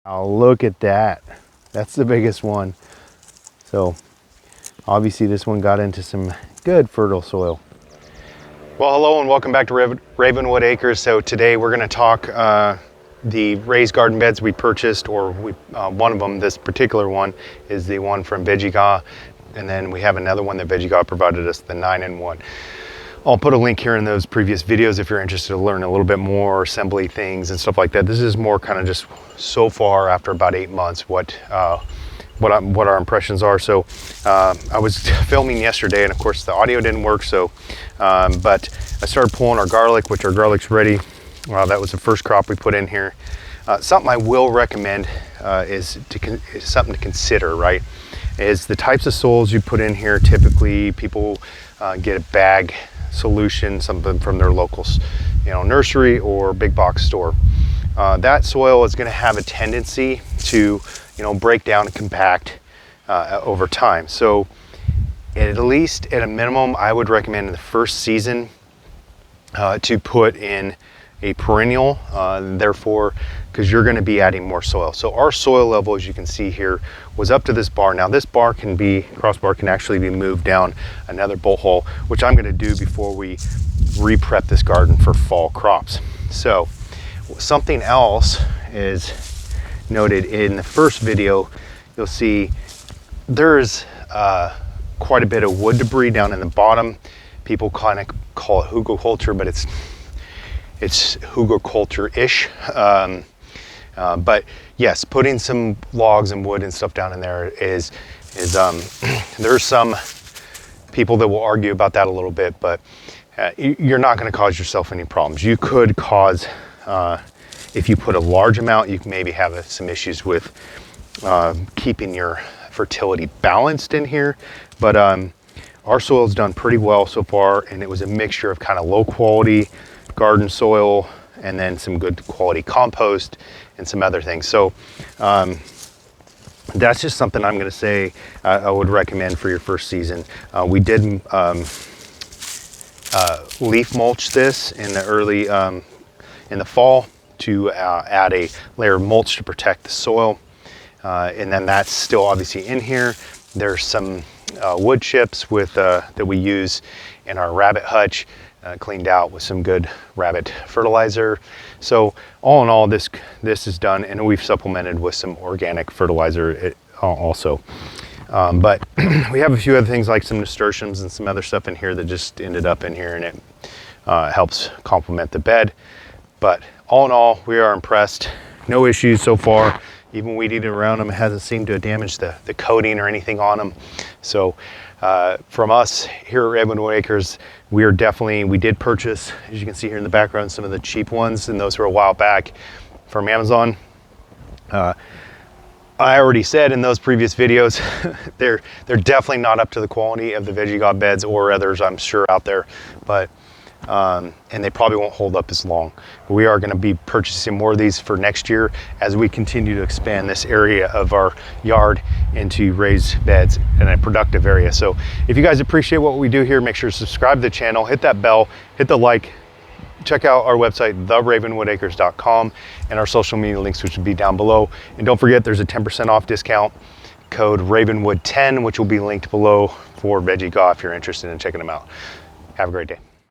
Oh, look at that. That's the biggest one. So obviously this one got into some good fertile soil. Well, hello and welcome back to Ravenwood Acres. So today we're going to talk the raised garden beds we purchased, or one of them, this particular one, is the one from Vegega. And then we have another one that Vegega provided us, the 9-in-1. I'll put a link here in those previous videos if you're interested to learn a little bit more assembly things and stuff like that. This is more kind of just so far after about 8 months what our impressions are. So I was filming yesterday, and of course the audio didn't work. So but I started pulling our garlic, which our garlic's ready. That was the first crop we put in here. Something I will recommend is something to consider, right? Is the types of soils you put in here. Typically people get a bag solution, something from their local nursery or big box store. That soil is going to have a tendency to break down and compact over time. So at least at a minimum, I would recommend in the first season to put in a perennial, therefore, because you're going to be adding more soil. So our soil level, as you can see here, was up to this bar. Now this crossbar can actually be moved down another bolt hole, which I'm going to do before we re-prep this garden for fall crops. So something else is noted in the first video. You'll see there's quite a bit of wood debris down in the bottom. People kind of call it hugelkultur, but it's hugelkultur-ish. But yes, putting some logs and wood and stuff down in there is there's some people that will argue about that a little bit, but you're not going to cause yourself any problems. You could cause, if you put a large amount, you can maybe have some issues with keeping your fertility balanced in here. But our soil's done pretty well so far, and it was a mixture of kind of low quality garden soil and then some good quality compost and some other things. So that's just something I'm going to say I would recommend for your first season. We did leaf mulch this in the early in the fall to add a layer of mulch to protect the soil, and then that's still obviously in here. There's some wood chips that we use in our rabbit hutch, cleaned out with some good rabbit fertilizer. So all in all, this is done, and we've supplemented with some organic fertilizer also. But we have a few other things like some nasturtiums and some other stuff in here that just ended up in here, and it helps complement the bed. But all in all, we are impressed. No issues so far. Even weed eating around them, it hasn't seemed to damage the coating or anything on them. So from us here at Ravenwood Acres, we did purchase, as you can see here in the background, some of the cheap ones, and those were a while back from Amazon. I already said in those previous videos, they're definitely not up to the quality of the Vegega beds or others I'm sure out there, but and they probably won't hold up as long. We are going to be purchasing more of these for next year as we continue to expand this area of our yard into raised beds in a productive area. So if you guys appreciate what we do here, make sure to subscribe to the channel, hit that bell, hit the like, check out our website, theravenwoodacres.com, and our social media links, which will be down below. And don't forget, there's a 10% off discount code Ravenwood10, which will be linked below for Vegega if you're interested in checking them out. Have a great day.